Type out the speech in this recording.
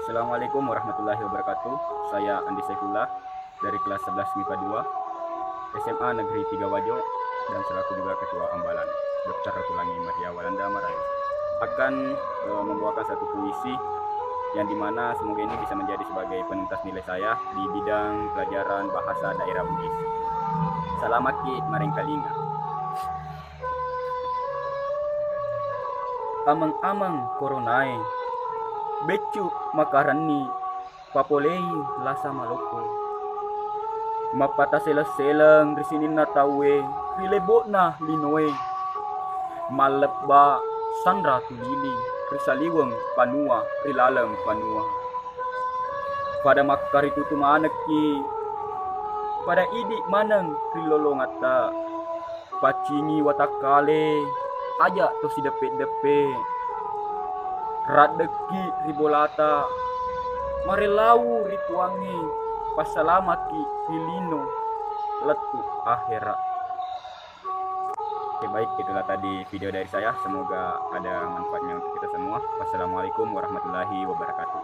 Assalamualaikum warahmatullahi wabarakatuh. Saya Andi Saifullah dari kelas 11 MIPA 2 SMA Negeri 3 Wajo dan selaku juga Ketua Ambalan Dr. Ratulangi Maria Walanda Marais akan membawakan satu puisi yang dimana semoga ini bisa menjadi sebagai penuntas nilai saya di bidang pelajaran bahasa daerah Bugis. Salamaki maring kalinga. Amang-amang koronai Becu makarani papolei lasa maloko mapata selang risinin na tawe rilebo na linoe maleba sandra tulili risaliweng panua rilalem panua pada makar itu tumaneki pada idi maneng rilolongata pacingi watakale aja to si depe radeki ribolata marelau rituangi pasalamaki hilino letu akhirat. Oke, baik, itulah tadi video dari saya, semoga ada manfaatnya untuk kita semua. Wassalamualaikum warahmatullahi wabarakatuh.